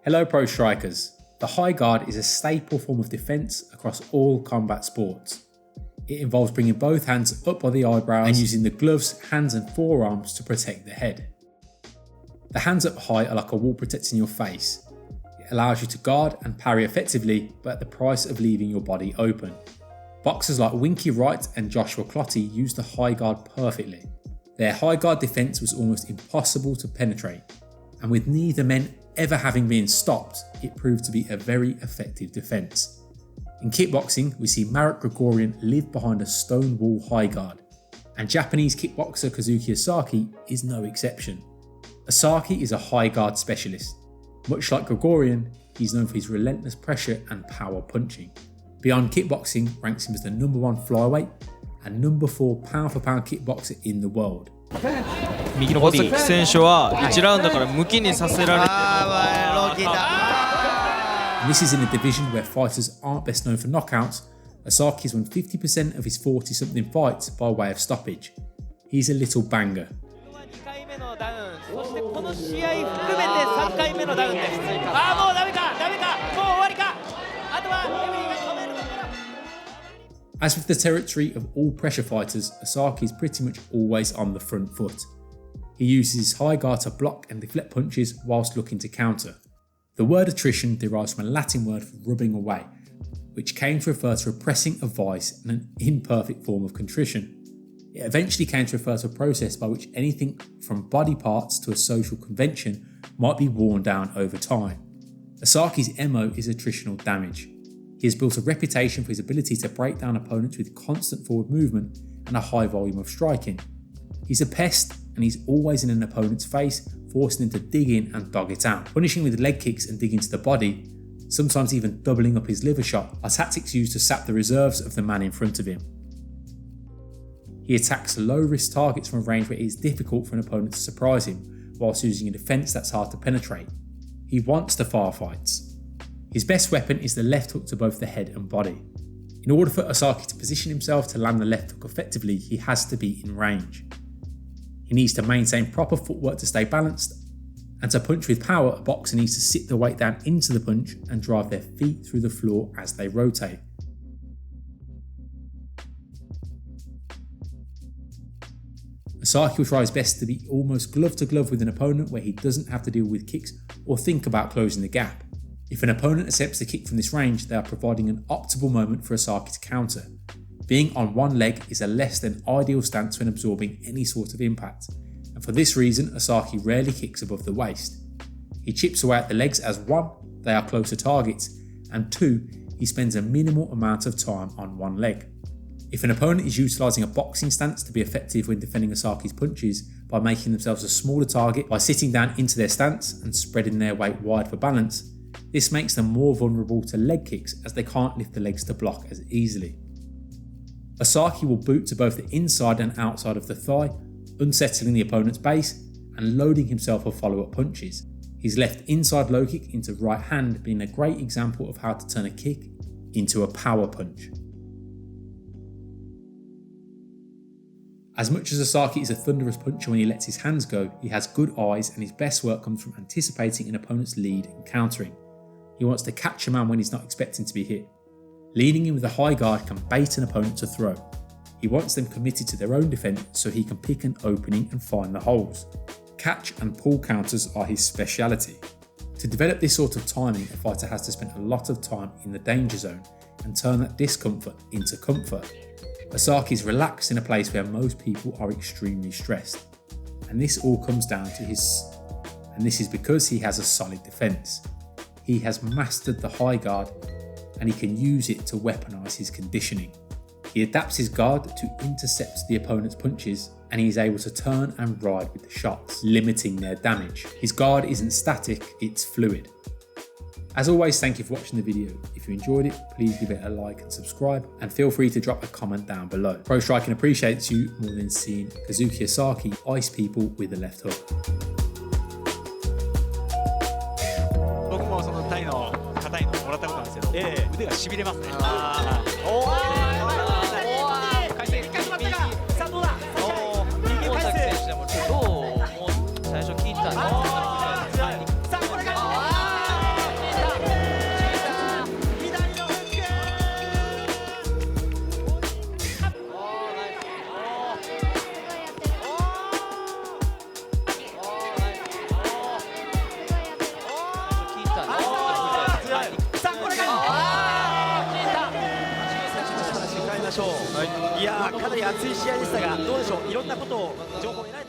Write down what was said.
Hello pro strikers. The high guard is a staple form of defence across all combat sports. It involves bringing both hands up by the eyebrows and using the gloves, hands and forearms to protect the head. The hands up high are like a wall protecting your face. It allows you to guard and parry effectively, but at the price of leaving your body open. Boxers like Winky Wright and Joshua Clottey used the high guard perfectly. Their high guard defence was almost impossible to penetrate, and with neither men ever having been stopped, it proved to be a very effective defence. In kickboxing, we see Marat Grigorian live behind a stone wall high guard, and Japanese kickboxer Kazuki Osaki is no exception. Osaki is a high guard specialist. Much like Grigorian, he's known for his relentless pressure and power punching. Beyond Kickboxing ranks him as the #1 flyweight and #4 pound for pound kickboxer in the world. 右のボディ選手は1ラウンドから向きにさせられて And this is in a division where fighters aren't best known for knockouts. Osaki has won 50% of his 40-something fights by way of stoppage. He's a little banger. As with the territory of all pressure fighters, Osaki is pretty much always on the front foot. He uses his high guard to block and deflect punches whilst looking to counter. The word attrition derives from a Latin word for rubbing away, which came to refer to repressing a vice and an imperfect form of contrition. It eventually came to refer to a process by which anything from body parts to a social convention might be worn down over time. Osaki's MO is attritional damage. He has built a reputation for his ability to break down opponents with constant forward movement and a high volume of striking. He's a pest and he's always in an opponent's face, forcing him to dig in and dog it out. Punishing with leg kicks and digging to the body, sometimes even doubling up his liver shot, are tactics used to sap the reserves of the man in front of him. He attacks low-risk targets from a range where it is difficult for an opponent to surprise him, whilst using a defence that's hard to penetrate. He wants the far fights. His best weapon is the left hook to both the head and body. In order for Osaki to position himself to land the left hook effectively, he has to be in range. He needs to maintain proper footwork to stay balanced, and to punch with power, a boxer needs to sit the weight down into the punch and drive their feet through the floor as they rotate. Osaki will try his best to be almost glove to glove with an opponent where he doesn't have to deal with kicks or think about closing the gap. If an opponent attempts to kick from this range, they are providing an optimal moment for Osaki to counter. Being on one leg is a less than ideal stance when absorbing any sort of impact, and for this reason Osaki rarely kicks above the waist. He chips away at the legs as 1, they are closer targets, and 2, he spends a minimal amount of time on one leg. If an opponent is utilising a boxing stance to be effective when defending Osaki's punches by making themselves a smaller target by sitting down into their stance and spreading their weight wide for balance, this makes them more vulnerable to leg kicks as they can't lift the legs to block as easily. Osaki will boot to both the inside and outside of the thigh, unsettling the opponent's base and loading himself with follow-up punches. His left inside low kick into right hand being a great example of how to turn a kick into a power punch. As much as Osaki is a thunderous puncher when he lets his hands go, he has good eyes and his best work comes from anticipating an opponent's lead and countering. He wants to catch a man when he's not expecting to be hit. Leaning in with a high guard can bait an opponent to throw. He wants them committed to their own defence so he can pick an opening and find the holes. Catch and pull counters are his speciality. To develop this sort of timing, a fighter has to spend a lot of time in the danger zone and turn that discomfort into comfort. Osaki is relaxed in a place where most people are extremely stressed. And this all comes down to this is because he has a solid defence. He has mastered the high guard and he can use it to weaponise his conditioning. He adapts his guard to intercept the opponent's punches and he is able to turn and ride with the shots, limiting their damage. His guard isn't static, it's fluid. As always, thank you for watching the video. If you enjoyed it, please give it a like and subscribe, and feel free to drop a comment down below. Pro Striking appreciates you more than seeing Kazuki Osaki ice people with the left hook. 僕もそのタイの硬いのもらったことなんですけど、腕がしびれますね。回転一回止まったか。さあどうだ。右回転。選手でもどうもう最初聞いたんですけど。さあこれが。しょう。いやー、かなり熱い試合でしたが、どうでしょう、いろんなことを情報を得られ